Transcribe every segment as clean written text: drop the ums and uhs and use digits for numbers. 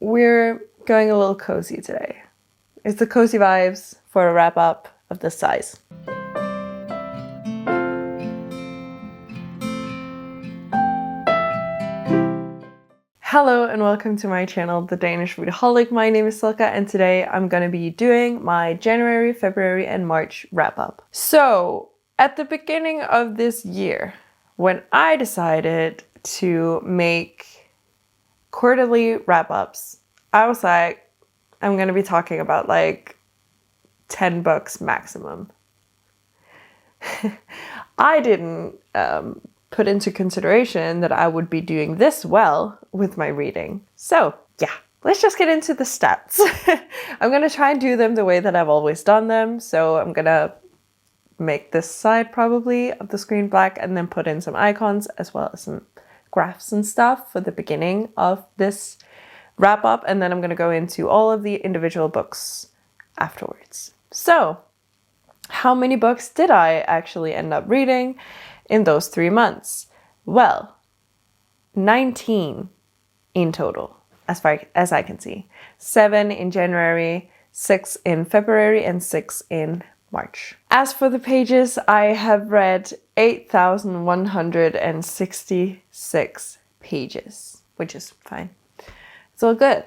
We're going a little cozy today. It's the cozy vibes for a wrap up of this size. Hello and welcome to my channel, The Danish Readaholic. My name is Silka and today I'm going to be doing my January, February and March wrap up. So at the beginning of this year, when I decided to make quarterly wrap ups, I was like, I'm going to be talking about like 10 books maximum. I didn't put into consideration that I would be doing this well with my reading. So yeah, let's just get into the stats. I'm going to try and do them the way that I've always done them. So I'm going to make this side probably of the screen black and then put in some icons as well as some graphs and stuff for the beginning of this wrap up. And then I'm going to go into all of the individual books afterwards. So how many books did I actually end up reading in those 3 months? Well, 19 in total, as far as I can see. 7 in January, 6 in February, and 6 in March. As for the pages, I have read 8,166 pages, which is fine. It's all good.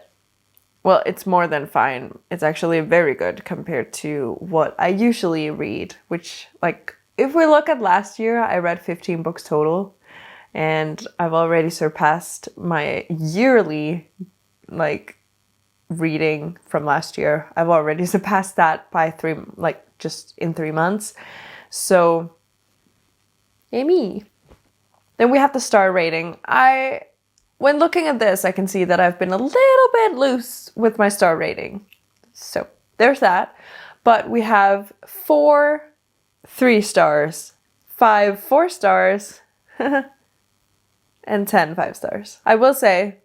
Well, it's more than fine. It's actually very good compared to what I usually read, which, like, if we look at last year, I read 15 books total, and I've already surpassed my yearly, like, reading from last year. I've already surpassed that by just in 3 months. So, yay me. Then we have the star rating. When looking at this, I can see that I've been a little bit loose with my star rating. So there's that. But we have 4 3 stars, 5 4 stars, and 10 5 stars. I will say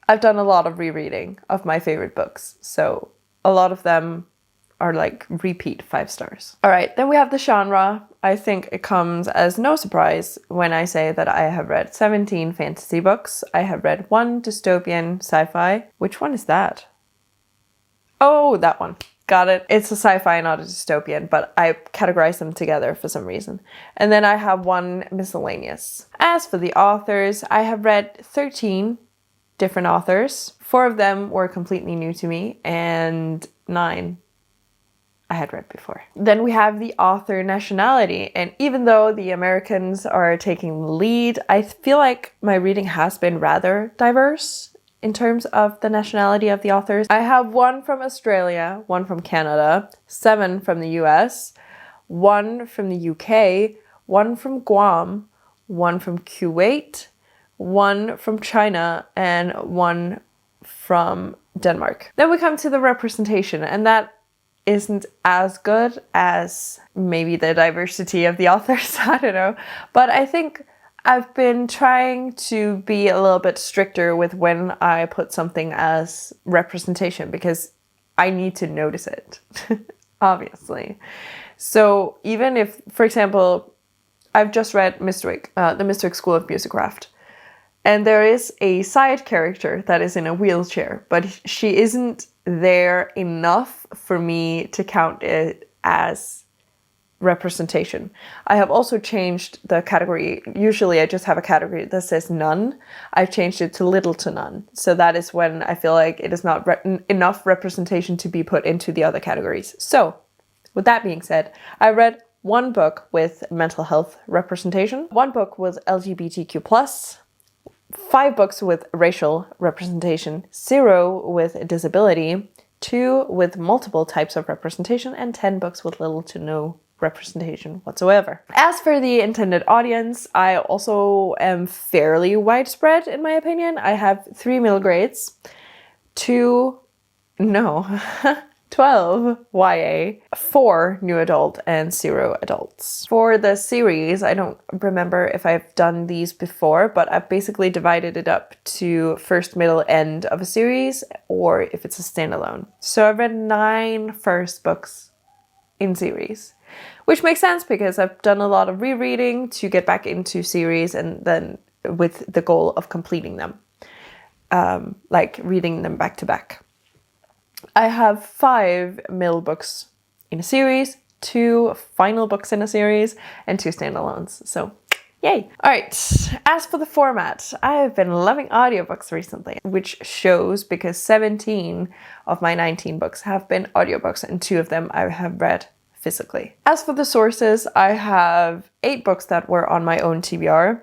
I've done a lot of rereading of my favorite books. So a lot of them are like repeat 5 stars. All right, then we have the genre. I think it comes as no surprise when I say that I have read 17 fantasy books. I have read 1 dystopian sci-fi. Which one is that? Oh, that one. Got it. It's a sci-fi, not a dystopian, but I categorize them together for some reason. And then I have 1 miscellaneous. As for the authors, I have read 13 different authors. 4 of them were completely new to me, and 9 I had read before. Then we have the author nationality, and even though the Americans are taking the lead, I feel like my reading has been rather diverse in terms of the nationality of the authors. I have 1 from Australia, 1 from Canada, 7 from the US, 1 from the UK, 1 from Guam, 1 from Kuwait, 1 from China, and 1 from Denmark. Then we come to the representation, and that isn't as good as maybe the diversity of the authors. I don't know. But I think I've been trying to be a little bit stricter with when I put something as representation because I need to notice it, obviously. So even if, for example, I've just read Mistwick, the Mistwick School of Musicraft, and there is a side character that is in a wheelchair, but she isn't there enough for me to count it as representation. I have also changed the category. Usually I just have a category that says none. I've changed it to little to none. So that is when I feel like it is not enough representation to be put into the other categories. So with that being said, I read 1 book with mental health representation. 1 book was LGBTQ+. 5 books with racial representation, 0 with disability, 2 with multiple types of representation, and 10 books with little to no representation whatsoever. As for the intended audience, I also am fairly widespread in my opinion. I have 3 middle grades, 12 YA, 4 new adult, and 0 adults. For the series, I don't remember if I've done these before, but I've basically divided it up to first, middle, end of a series, or if it's a standalone. So I've read 9 first books in series, which makes sense because I've done a lot of rereading to get back into series and then with the goal of completing them. like reading them back to back. I have 5 middle books in a series, 2 final books in a series, and 2 standalones. So, yay! All right, as for the format, I have been loving audiobooks recently, which shows because 17 of my 19 books have been audiobooks, and 2 of them I have read physically. As for the sources, I have 8 books that were on my own TBR,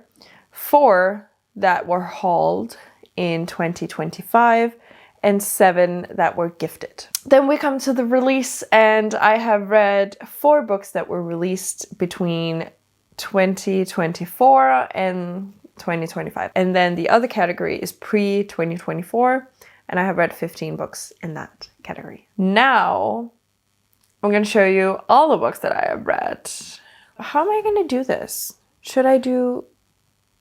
4 that were hauled in 2025, and 7 that were gifted. Then we come to the release, and I have read 4 books that were released between 2024 and 2025. And then the other category is pre-2024, and I have read 15 books in that category. Now, I'm going to show you all the books that I have read. How am I going to do this? Should I do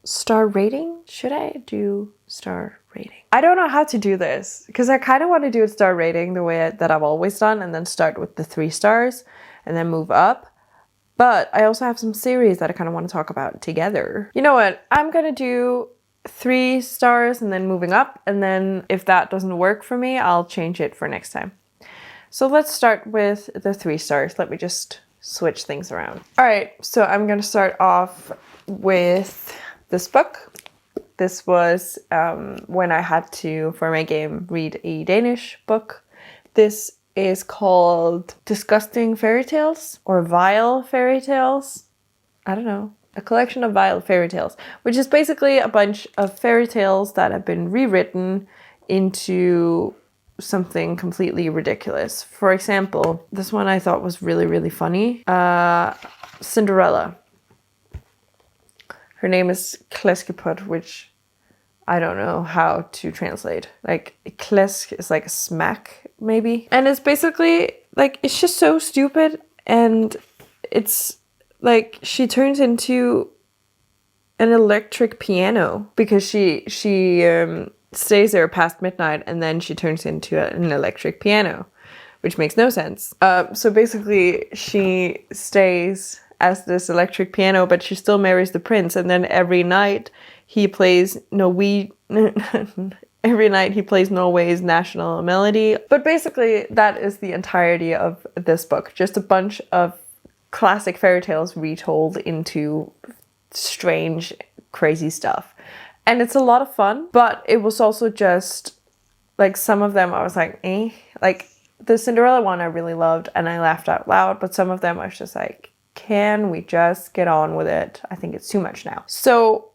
star rating? Should I do star rating? I don't know how to do this because I kind of want to do a star rating the way that I've always done and then start with the 3 stars and then move up. But I also have some series that I kind of want to talk about together. You know what? I'm going to do 3 stars and then moving up. And then if that doesn't work for me, I'll change it for next time. So let's start with the 3 stars. Let me just switch things around. All right, so I'm going to start off with this book. This was when I had to, for my game, read a Danish book. This is called Disgusting Fairy Tales or Vile Fairy Tales. I don't know. A collection of vile fairy tales, which is basically a bunch of fairy tales that have been rewritten into something completely ridiculous. For example, this one I thought was really, really funny. Cinderella. Her name is Kleskepot, which I don't know how to translate. Like, klesk is like a smack, maybe. And it's basically, like, it's just so stupid. And it's like, she turns into an electric piano because she stays there past midnight and then she turns into an electric piano, which makes no sense. So basically, she stays as this electric piano, but she still marries the prince, and then every night he plays Norway's national melody. But basically, that is the entirety of this book. Just a bunch of classic fairy tales retold into strange, crazy stuff. And it's a lot of fun, but it was also just, like, some of them I was like, eh. Like, the Cinderella one I really loved, and I laughed out loud, but some of them I was just like, can we just get on with it? I think it's too much now. So,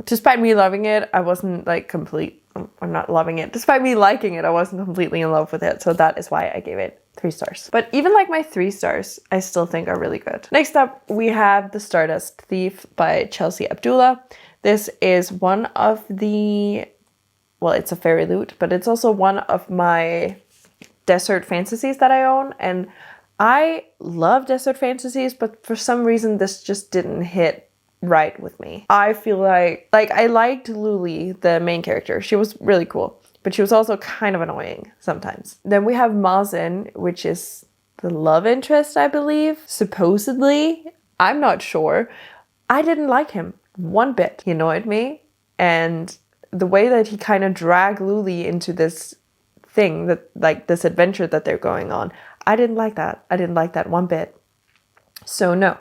despite me loving it, I wasn't, like, I'm not loving it. Despite me liking it, I wasn't completely in love with it, so that is why I gave it 3 stars. But even like my 3 stars, I still think are really good. Next up, we have The Stardust Thief by Chelsea Abdullah. This is one of the, well, it's a fairy loot, but it's also one of my desert fantasies that I own. And I love desert fantasies, but for some reason, this just didn't hit right with me. I feel like I liked Luli, the main character. She was really cool, but she was also kind of annoying sometimes. Then we have Mazin, which is the love interest, I believe. Supposedly. I'm not sure. I didn't like him one bit. He annoyed me, and the way that he kind of dragged Luli into this thing, that, like, this adventure that they're going on, I didn't like that. I didn't like that one bit. So no.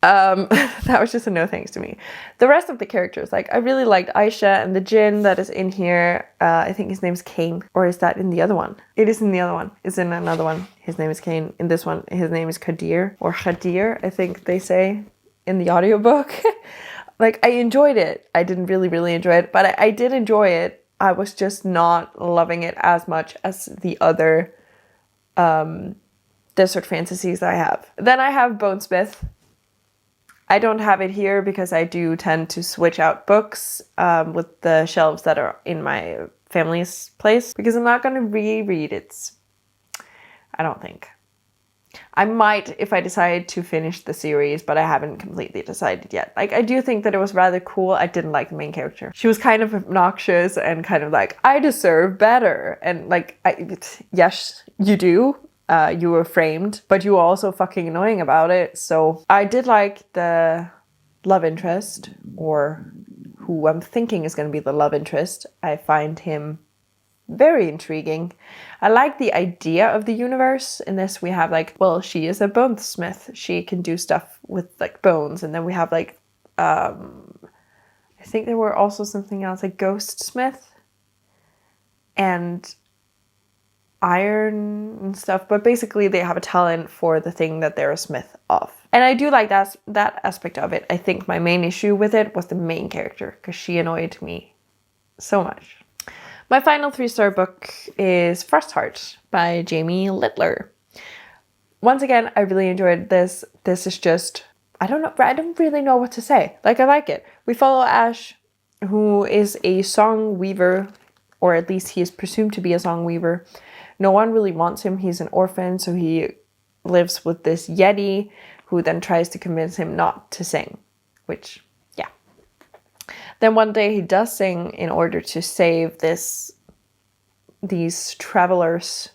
That was just a no thanks to me. The rest of the characters, like, I really liked Aisha and the Jinn that is in here. I think his name's Kane. Or is that in the other one? It is in the other one. It's in another one. His name is Kane. In this one, his name is Kadir. Or Khadir, I think they say in the audiobook. Like, I enjoyed it. I didn't really enjoy it, but I did enjoy it. I was just not loving it as much as the other desert fantasies I have. Then I have Bonesmith. I don't have it here because I do tend to switch out books with the shelves that are in my family's place, because I'm not going to reread it. I don't think. I might if I decide to finish the series, but I haven't completely decided yet. Like, I do think that it was rather cool. I didn't like the main character. She was kind of obnoxious and kind of like, I deserve better. And like, yes, you do. You were framed, but you were also fucking annoying about it. So I did like the love interest, or who I'm thinking is going to be the love interest. I find him very intriguing. I like the idea of the universe. In this we have like, well, she is a bonesmith. She can do stuff with like bones. And then we have like, I think there were also something else, like ghost smith and iron and stuff. But basically they have a talent for the thing that they're a smith of. And I do like that aspect of it. I think my main issue with it was the main character, because she annoyed me so much. My final 3-star book is Frostheart by Jamie Littler. Once again, I really enjoyed this. This is just, I don't really know what to say. Like, I like it. We follow Ash, who is a song weaver, or at least he is presumed to be a song weaver. No one really wants him. He's an orphan, so he lives with this Yeti, who then tries to convince him not to sing, which, yeah. Then one day he does sing in order to save these travelers'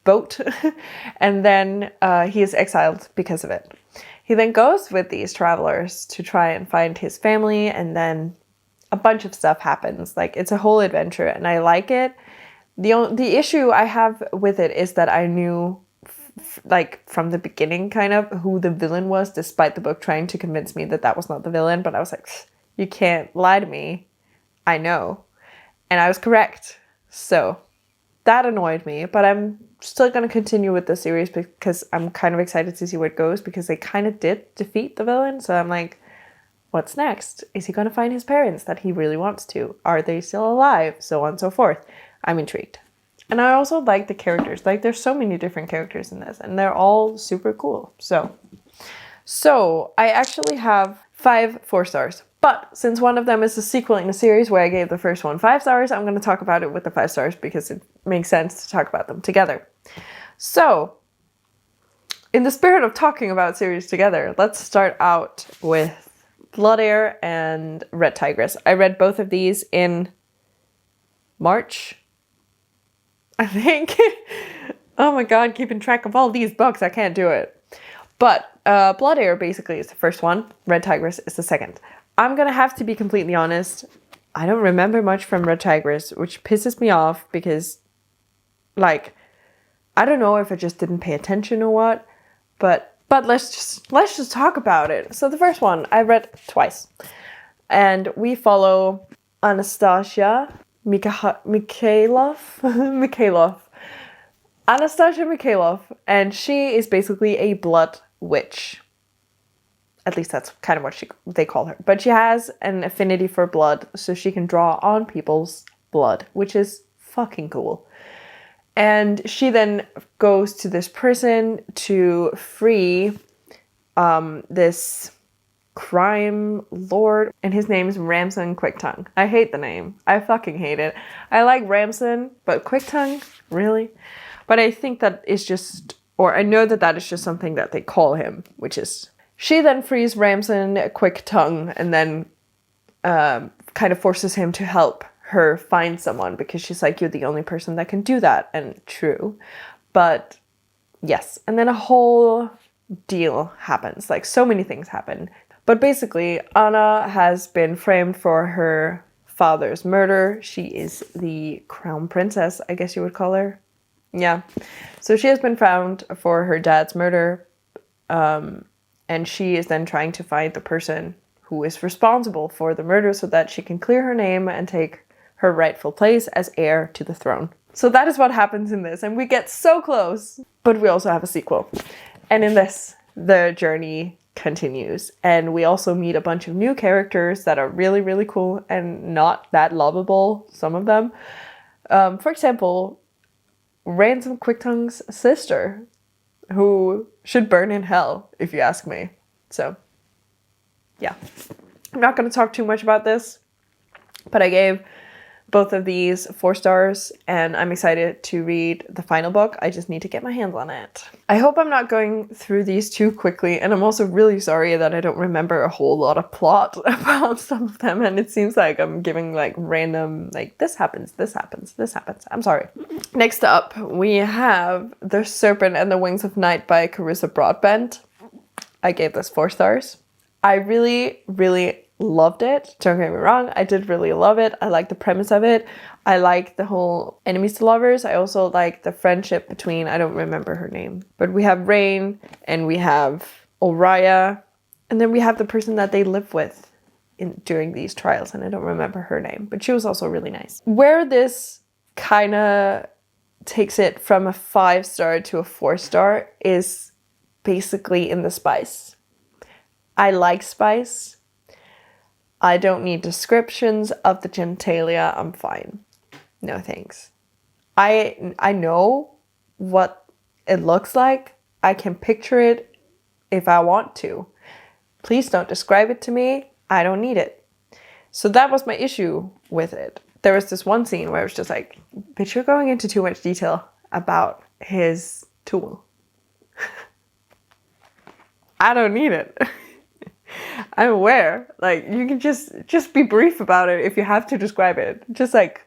boat, and then he is exiled because of it. He then goes with these travelers to try and find his family, and then a bunch of stuff happens. Like, it's a whole adventure, and I like it. The issue I have with it is that I knew like from the beginning kind of who the villain was, despite the book trying to convince me that that was not the villain. But I was like, you can't lie to me. I know. And I was correct. So that annoyed me, but I'm still going to continue with the series because I'm kind of excited to see where it goes, because they kind of did defeat the villain. So I'm like, what's next? Is he going to find his parents that he really wants to? Are they still alive? So on and so forth. I'm intrigued. And I also like the characters. Like, there's so many different characters in this, and they're all super cool. So I actually have 5 4-stars. But since one of them is a sequel in a series where I gave the first one 5 stars, I'm going to talk about it with the 5 stars because it makes sense to talk about them together. So, in the spirit of talking about series together, let's start out with Blood Heir and Red Tigress. I read both of these in March, I think. Oh my god, keeping track of all these books, I can't do it. But Blood Heir basically is the first one. Red Tigress is the second. I'm gonna have to be completely honest. I don't remember much from Red Tigress, which pisses me off because, like, I don't know if I just didn't pay attention or what, but let's just talk about it. So the first one I read twice, and we follow Anastasia Mikhailov, Anastasia Mikhailov, and she is basically a blood witch. At least that's kind of what they call her. But she has an affinity for blood, so she can draw on people's blood, which is fucking cool. And she then goes to this prison to free this crime lord, and his name is Ramson Quicktongue. I hate the name. I fucking hate it. I like Ramson, but Quicktongue? Really? But I think that is just, or I know that that is just something that they call him, which is... She then frees Ramson Quicktongue and then kind of forces him to help her find someone, because she's like, you're the only person that can do that. And true. But yes. And then a whole deal happens. Like, so many things happen. But basically, Anna has been framed for her father's murder. She is the crown princess, I guess you would call her. Yeah. So she has been found for her dad's murder. And she is then trying to find the person who is responsible for the murder so that she can clear her name and take her rightful place as heir to the throne. So that is what happens in this. And we get so close. But we also have a sequel. And in this, the journey continues. And we also meet a bunch of new characters that are really, really cool and not that lovable, some of them. For example, Ransom Quicktongue's sister, who should burn in hell, if you ask me. So, yeah. I'm not going to talk too much about this, but I gave both of these 4 stars, and I'm excited to read the final book. I just need to get my hands on it. I hope I'm not going through these too quickly, and I'm also really sorry that I don't remember a whole lot of plot about some of them, and it seems like I'm giving like random, like, this happens, this happens, this happens. I'm sorry. Next up, we have The Serpent and the Wings of Night by Carissa Broadbent. I gave this 4 stars. I really, really loved it. Don't get me wrong, I did really love it. I like the premise of it. I like the whole enemies to lovers. I also like the friendship between, I don't remember her name, but we have Rain and we have Oriya, and then we have the person that they live with during these trials, and I don't remember her name, but she was also really nice. Where this kind of takes it from a 5-star to a 4-star is basically in the spice. I like spice. I don't need descriptions of the genitalia. I'm fine. No thanks. I know what it looks like. I can picture it if I want to. Please don't describe it to me. I don't need it. So that was my issue with it. There was this one scene where it was just like, bitch, you're going into too much detail about his tool. I don't need it. I'm aware. Like, you can just be brief about it if you have to describe it. Just like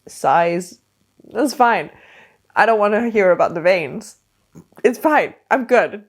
size. That's fine. I don't want to hear about the veins. It's fine. I'm good.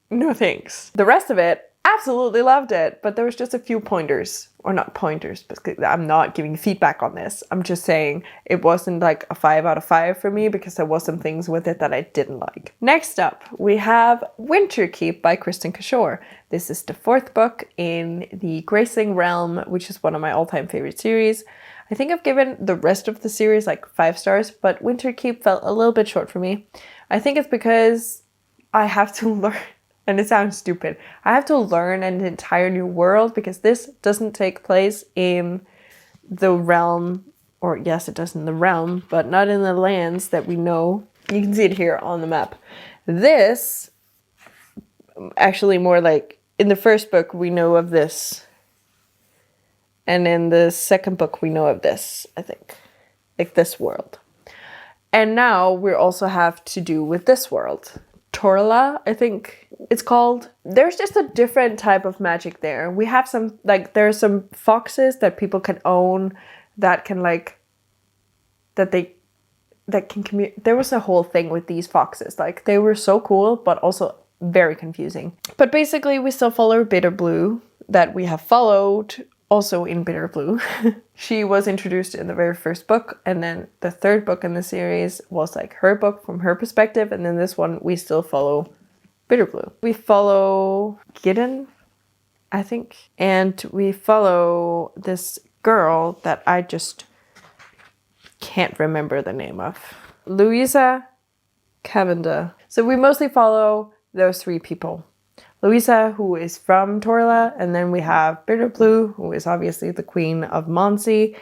No thanks. The rest of it, absolutely loved it, but there was just a few pointers, or not pointers, because I'm not giving feedback on this. I'm just saying it wasn't like a 5 out of 5 for me because there was some things with it that I didn't like. Next up, we have Winterkeep by Kristen Cashore. This is the 4th book in the Gracing realm, which is one of my all-time favorite series. I think I've given the rest of the series like 5 stars, but Winterkeep felt a little bit short for me. I think it's because I have to learn. And it sounds stupid. I have to learn an entire new world because this doesn't take place in the realm, or yes, it does in the realm, but not in the lands that we know. You can see it here on the map. This, actually more like, in the first book we know of this. And in the second book we know of this, I think. Like this world. And now we also have to do with this world. Torla, I think it's called. There's just a different type of magic there. We have some, like, there are some foxes that people can own that can, like, that can commute. There was a whole thing with these foxes. Like, they were so cool, but also very confusing. But basically, we still follow Bitter Blue that we have followed also in Bitter Blue. She was introduced in the very first book, and then the 3rd book in the series was like her book from her perspective, and then this one we still follow Bitter Blue. We follow Gideon, I think, and we follow this girl that I just can't remember the name of. Louisa Cavenda. So we mostly follow those 3 people. Louisa, who is from Torla, and then we have Bitter Blue, who is obviously the queen of Monsey,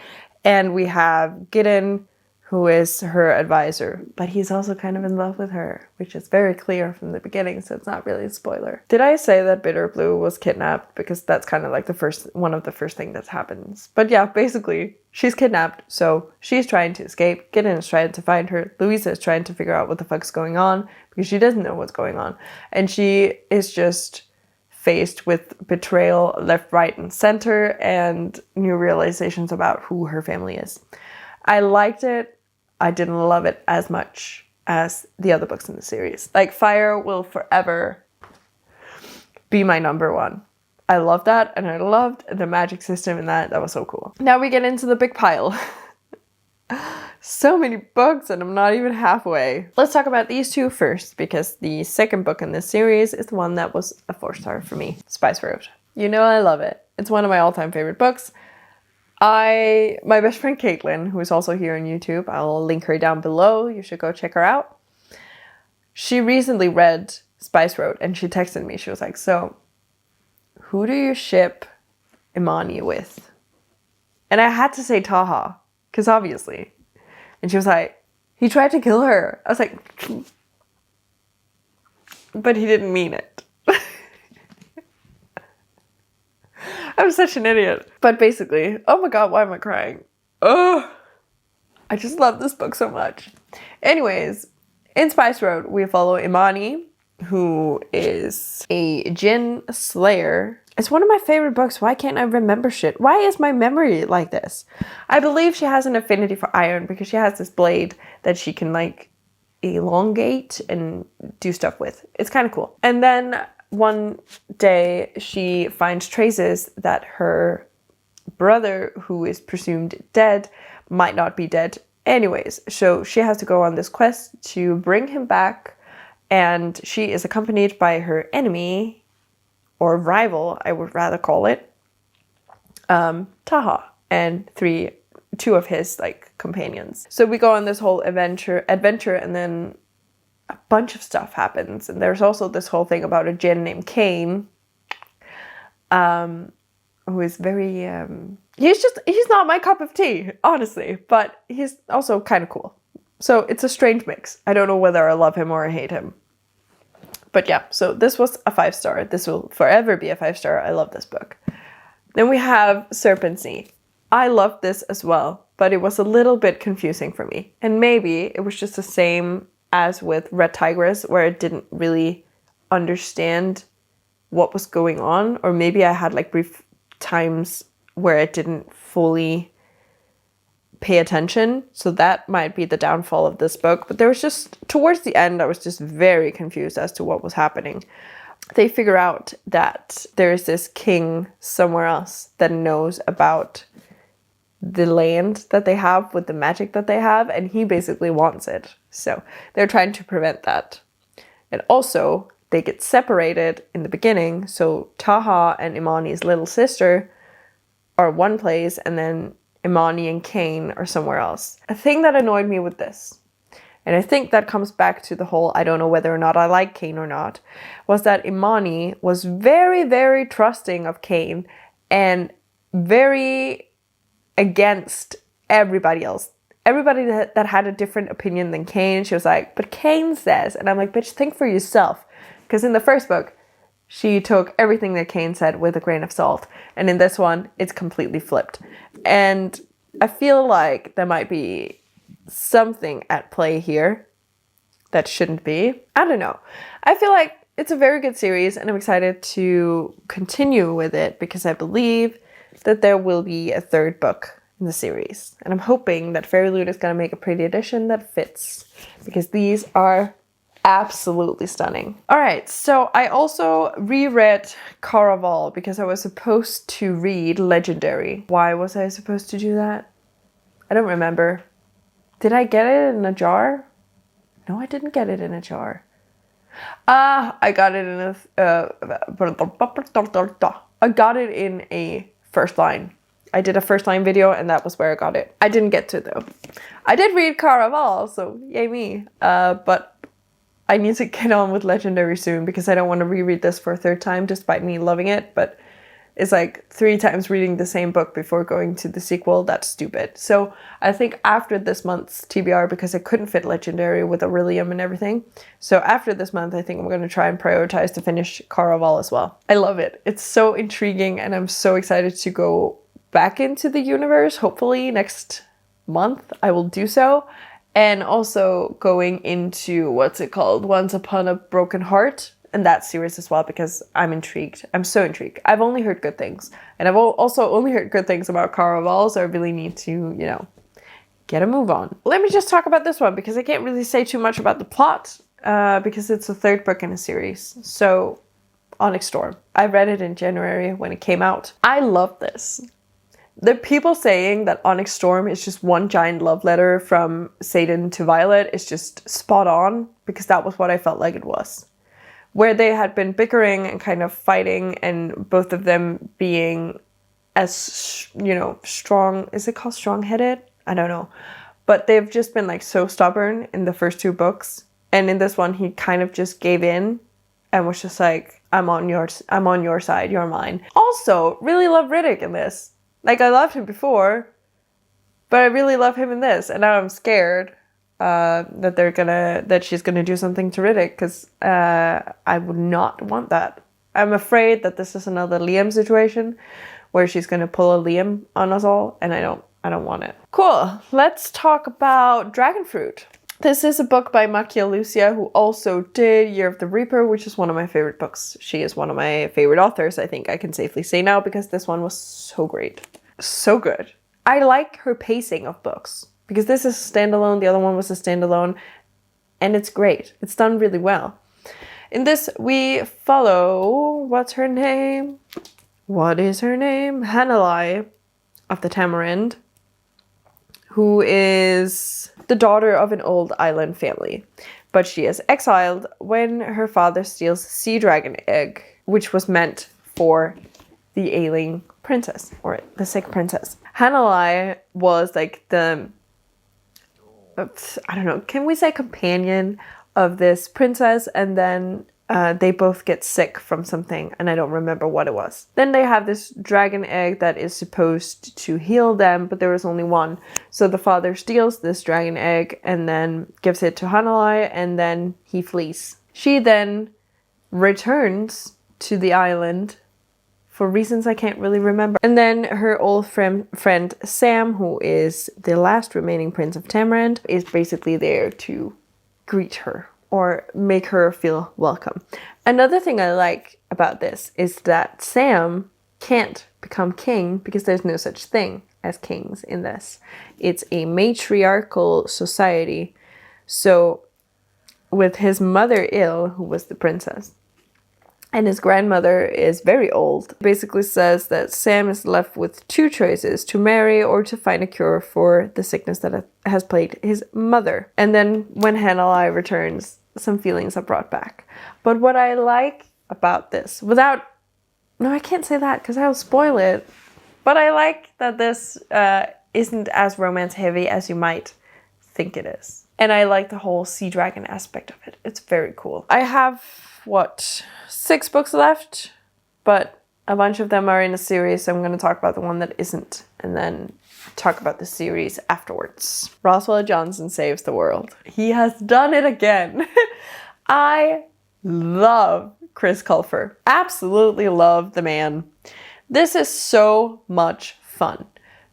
and we have Gideon, who is her advisor, but he's also kind of in love with her, which is very clear from the beginning, so it's not really a spoiler. Did I say that Bitter Blue was kidnapped? Because that's kind of like one of the first things that happens. But yeah, basically, she's kidnapped, so she's trying to escape. Gideon is trying to find her. Louisa is trying to figure out what the fuck's going on, because she doesn't know what's going on. And she is just faced with betrayal left, right, and center, and new realizations about who her family is. I liked it. I didn't love it as much as the other books in the series. Like, Fire will forever be my number 1. I love that, and I loved the magic system in that. That was so cool. Now we get into the big pile. So many books, and I'm not even halfway. Let's talk about these 2 first, because the 2nd book in this series is the one that was a 4-star for me. Spice Road. You know I love it. It's one of my all-time favorite books. My best friend Caitlin, who is also here on YouTube, I'll link her down below. You should go check her out. She recently read Spice Road, and she texted me. She was like, so, who do you ship Imani with? And I had to say Taha, because obviously. And she was like, he tried to kill her. I was like, but he didn't mean it. I'm such an idiot. But basically, oh my god, why am I crying? Oh, I just love this book so much. Anyways, in Spice Road, we follow Imani, who is a Jinn slayer. It's one of my favorite books. Why can't I remember shit? Why is my memory like this? I believe she has an affinity for iron because she has this blade that she can, like, elongate and do stuff with. It's kind of cool. And then one day she finds traces that her brother, who is presumed dead, might not be dead anyways. So she has to go on this quest to bring him back, and she is accompanied by her enemy, or rival, I would rather call it, Taha, and two of his like companions. So we go on this whole adventure, and then a bunch of stuff happens. And there's also this whole thing about a djinn named Cain, who is very he's not my cup of tea, honestly, but he's also kind of cool. So it's a strange mix. I don't know whether I love him or I hate him. But yeah, so this was a 5-star. This will forever be a 5-star. I love this book. Then we have Serpent's Knee. I loved this as well, but it was a little bit confusing for me. And maybe it was just the same as with Red Tigress, where I didn't really understand what was going on. Or maybe I had like brief times where I didn't fully pay attention. So that might be the downfall of this book. But there was just, towards the end, I was just very confused as to what was happening. They figure out that there's this king somewhere else that knows about the land that they have with the magic that they have, and he basically wants it. So they're trying to prevent that. And also, they get separated in the beginning. So Taha and Imani's little sister are one place, and then Imani and Cain are somewhere else. A thing that annoyed me with this, and I think that comes back to the whole I don't know whether or not I like Cain or not, was that Imani was very, very trusting of Cain and very against everybody else. Everybody that had a different opinion than Cain, she was like, but Cain says, and I'm like, bitch, think for yourself. Because in the first book, she took everything that Cain said with a grain of salt. And in this one, it's completely flipped. And I feel like there might be something at play here that shouldn't be. I don't know. I feel like it's a very good series, and I'm excited to continue with it because I believe that there will be a third book in the series. And I'm hoping that Fairy Loot is going to make a pretty edition that fits, because these are absolutely stunning. All right, so I also reread Caraval because I was supposed to read Legendary. Why was I supposed to do that? I don't remember. Did I get it in a jar? No, I didn't get it in a jar. I got it in I got it in a first line. I did a first line video, and that was where I got it. I didn't get to, though. I did read Caraval, so yay me. But I need to get on with Legendary soon because I don't want to reread this for a third time despite me loving it. But it's like 3 times reading the same book before going to the sequel. That's stupid. So I think after this month's TBR, because I couldn't fit Legendary with Aurelium and everything. So after this month, I think I'm going to try and prioritize to finish Caraval as well. I love it. It's so intriguing, and I'm so excited to go back into the universe. Hopefully next month I will do so. And also going into, what's it called? Once Upon a Broken Heart. And that series as well, because I'm intrigued. I'm so intrigued. I've only heard good things. And I've also only heard good things about Caraval, so I really need to, you know, get a move on. Let me just talk about this one, because I can't really say too much about the plot, because it's the third book in a series. So, Onyx Storm. I read it in January when it came out. I love this. The people saying that Onyx Storm is just one giant love letter from Satan to Violet is just spot on, because that was what I felt like it was. Where they had been bickering and kind of fighting, and both of them being as, you know, strong, is it called strong-headed? I don't know. But they've just been like so stubborn in the first 2 books. And in this one, he kind of just gave in and was just like, I'm on your side, you're mine. Also, really love Riddick in this. Like, I loved him before, but I really love him in this. And now I'm scared that she's gonna do something to Riddick, because I would not want that. I'm afraid that this is another Liam situation where she's gonna pull a Liam on us all, and I don't want it. Cool. Let's talk about Dragonfruit. This is a book by Makia Lucia, who also did Year of the Reaper, which is one of my favorite books. She is one of my favorite authors, I think I can safely say now, because this one was so great. So good. I like her pacing of books, because this is a standalone, the other one was a standalone, and it's great. It's done really well. In this, we follow, what's her name? What is her name? Hanalei of the Tamarind, who is the daughter of an old island family. But she is exiled when her father steals a sea dragon egg, which was meant for the ailing princess, or the sick princess. Hanalei was like the, I don't know, can we say companion of this princess? And then they both get sick from something, and I don't remember what it was. Then they have this dragon egg that is supposed to heal them, but there is only one. So the father steals this dragon egg and then gives it to Hanalei, and then he flees. She then returns to the island for reasons I can't really remember. And then her old friend Sam, who is the last remaining prince of Tamarind, is basically there to greet her or make her feel welcome. Another thing I like about this is that Sam can't become king because there's no such thing as kings in this. It's a matriarchal society. So with his mother ill, who was the princess, and his grandmother is very old, basically says that Sam is left with two choices: to marry or to find a cure for the sickness that has plagued his mother. And then when Hanalei returns, some feelings are brought back. But what I like about this, no, I can't say that because I'll spoil it. But I like that this isn't as romance heavy as you might think it is. And I like the whole sea dragon aspect of it. It's very cool. I have, 6 books left, but a bunch of them are in a series, so I'm going to talk about the one that isn't, and then talk about the series afterwards. Roswell Johnson saves the world. He has done it again. I love Chris Colfer. Absolutely love the man. This is so much fun.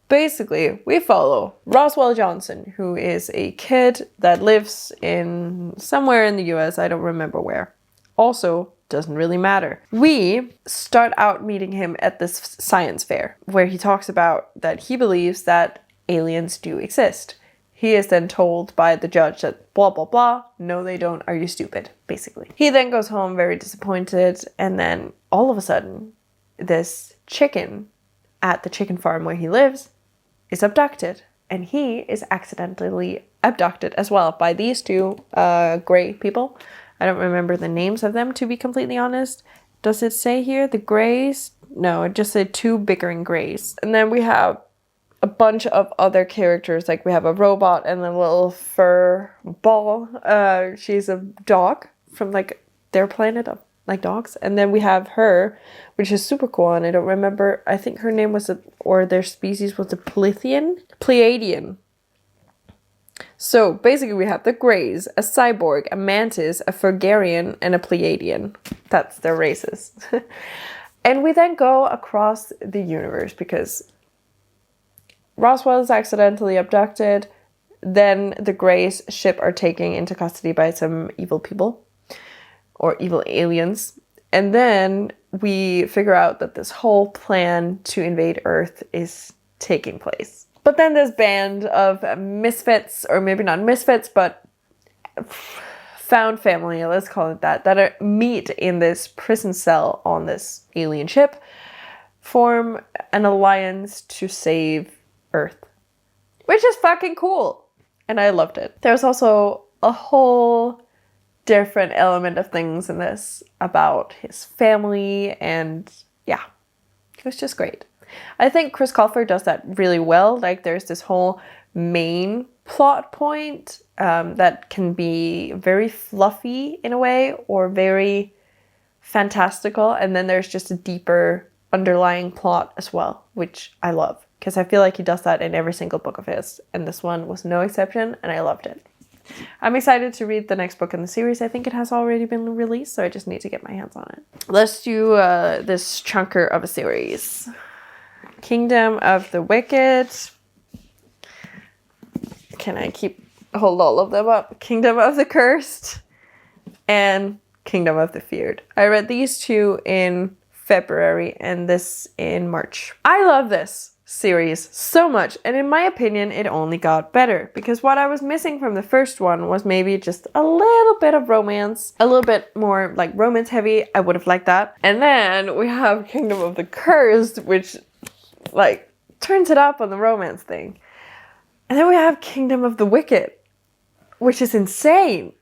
Basically, we follow Roswell Johnson, who is a kid that lives in somewhere in the US, I don't remember where. Also, doesn't really matter. We start out meeting him at this science fair, where he talks about that he believes that aliens do exist. He is then told by the judge that blah, blah, blah, no they don't, are you stupid, basically. He then goes home very disappointed, and then all of a sudden, this chicken at the chicken farm where he lives is abducted, and he is accidentally abducted as well by these two gray people. I don't remember the names of them, to be completely honest. Does it say here the grays? No, it just said 2 bickering grays. And then we have a bunch of other characters, like we have a robot and a little fur ball. She's a dog from like their planet of like dogs. And then we have her, which is super cool, and I don't remember, I think her name was, or their species was a Pleiadian. So basically we have the Greys, a cyborg, a mantis, a Fergarian, and a Pleiadian. That's their races. And we then go across the universe because Roswell is accidentally abducted. Then the Greys' ship are taken into custody by some evil people or evil aliens. And then we figure out that this whole plan to invade Earth is taking place. But then this band of misfits, or maybe not misfits, but found family, let's call it that meet in this prison cell on this alien ship, form an alliance to save Earth, which is fucking cool. And I loved it. There's also a whole different element of things in this about his family, and yeah, it was just great. I think Chris Colfer does that really well. Like, there's this whole main plot point that can be very fluffy in a way, or very fantastical, and then there's just a deeper underlying plot as well, which I love, because I feel like he does that in every single book of his, and this one was no exception, and I loved it. I'm excited to read the next book in the series. I think it has already been released, so I just need to get my hands on it. Let's do this chunker of a series. Kingdom of the Wicked. Can I hold all of them up? Kingdom of the Cursed and Kingdom of the Feared. I read these 2 in February and this in March. I love this series so much, and in my opinion it only got better, because what I was missing from the first one was maybe just a little bit of romance, a little bit more like romance heavy. I would have liked that. And then we have Kingdom of the Cursed, which like turns it up on the romance thing. And then we have Kingdom of the Wicked, which is insane.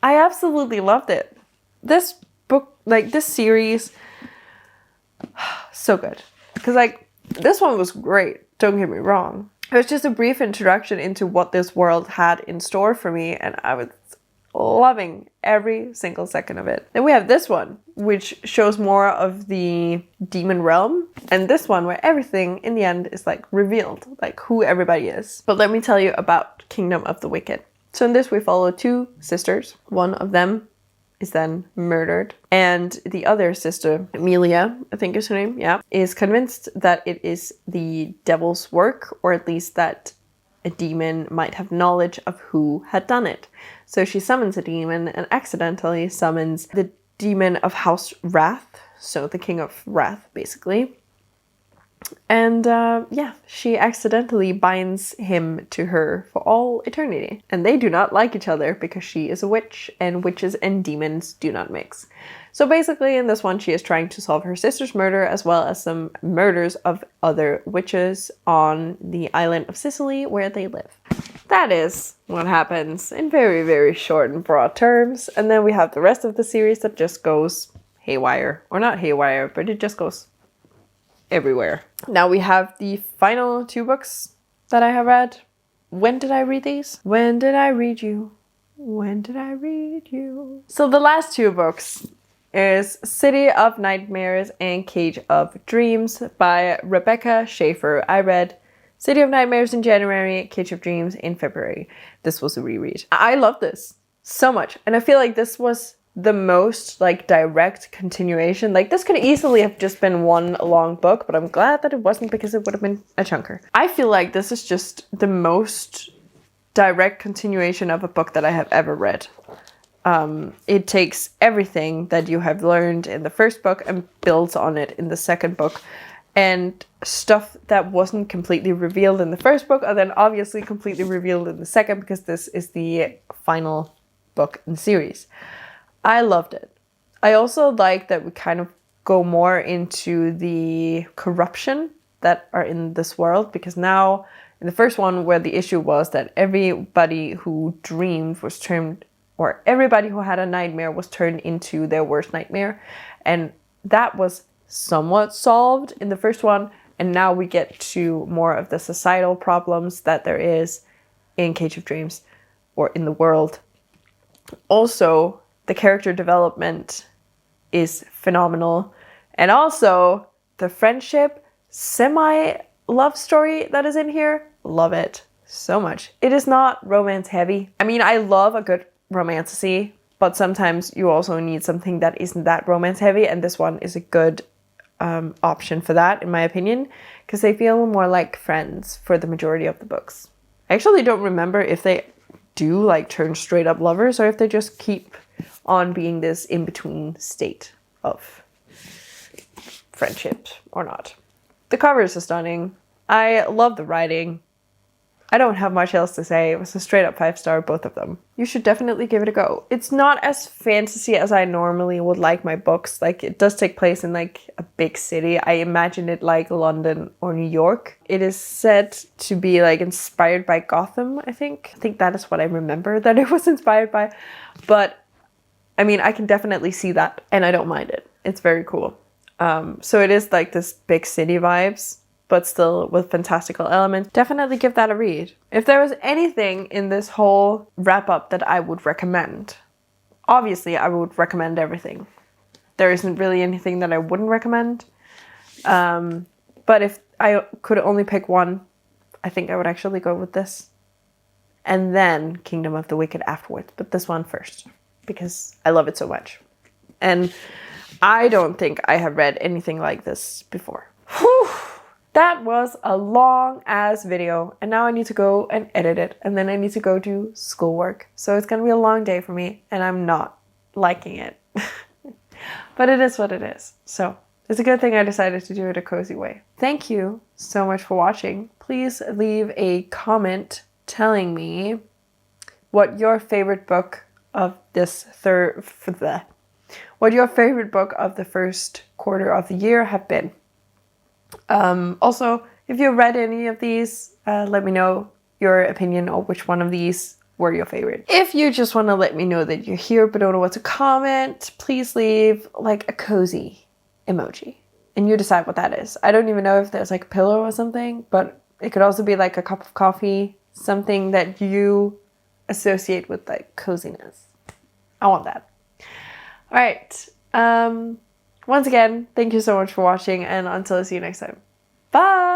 I absolutely loved it. This book, like this series, so good. Because like this one was great, don't get me wrong. It was just a brief introduction into what this world had in store for me, and I was loving every single second of it. Then we have this one, which shows more of the demon realm, and this one where everything in the end is like revealed, like who everybody is. But let me tell you about Kingdom of the Wicked. So in this we follow two sisters. One of them is then murdered, and the other sister, Amelia, I think is her name, yeah, is convinced that it is the devil's work, or at least that a demon might have knowledge of who had done it. So she summons a demon and accidentally summons the demon of House Wrath, so the King of Wrath, basically. And yeah, she accidentally binds him to her for all eternity. And they do not like each other because she is a witch, and witches and demons do not mix. So basically in this one, she is trying to solve her sister's murder, as well as some murders of other witches on the island of Sicily where they live. That is what happens in very, very short and broad terms. And then we have the rest of the series that just goes haywire. Or not haywire, but it just goes everywhere. Now we have the final two books that I have read. When did I read these? When did I read you? When did I read you? So the last two books is City of Nightmares and Cage of Dreams by Rebecca Schaeffer. I read City of Nightmares in January, Cage of Dreams in February. This was a reread. I love this so much, and I feel like this was the most like direct continuation. Like this could easily have just been one long book, but I'm glad that it wasn't, because it would have been a chunker. I feel like this is just the most direct continuation of a book that I have ever read. It takes everything that you have learned in the first book and builds on it in the second book, and stuff that wasn't completely revealed in the first book are then obviously completely revealed in the second, because this is the final book in the series. I loved it. I also like that we kind of go more into the corruption that are in this world, because now in the first one, where the issue was that everybody who dreamed was turned, or everybody who had a nightmare was turned into their worst nightmare, and that was somewhat solved in the first one, and now we get to more of the societal problems that there is in Cage of Dreams, or in the world. Also, the character development is phenomenal. And also, the friendship, semi-love story that is in here, love it so much. It is not romance heavy. I mean, I love a good romantasy, but sometimes you also need something that isn't that romance heavy, and this one is a good option for that, in my opinion, because they feel more like friends for the majority of the books. I actually don't remember if they do like turn straight up lovers, or if they just keep on being this in-between state of friendship or not. The covers are stunning. I love the writing. I don't have much else to say. It was a straight up 5-star, both of them. You should definitely give it a go. It's not as fantasy as I normally would like my books. Like, it does take place in like a big city. I imagine it like London or New York. It is said to be like inspired by Gotham, I think. I think that is what I remember that it was inspired by. But I mean, I can definitely see that, and I don't mind it. It's very cool. So it is like this big city vibes, but still with fantastical elements. Definitely give that a read. If there was anything in this whole wrap-up that I would recommend, obviously I would recommend everything. There isn't really anything that I wouldn't recommend. But if I could only pick one, I think I would actually go with this. And then Kingdom of the Wicked afterwards, but this one first, because I love it so much. And I don't think I have read anything like this before. Whew. That was a long ass video, and now I need to go and edit it, and then I need to go do schoolwork. So it's gonna be a long day for me, and I'm not liking it. But it is what it is. So It's a good thing I decided to do it a cozy way. Thank you so much for watching. Please leave a comment telling me what your favorite book of what your favorite book of the first quarter of the year have been. Also, if you read any of these, let me know your opinion on which one of these were your favorite. If you just want to let me know that you're here but don't know what to comment, please leave like a cozy emoji. And you decide what that is. I don't even know if there's like a pillow or something, but it could also be like a cup of coffee, something that you associate with like coziness. I want that. All right. Once again, thank you so much for watching, and until I see you next time. Bye!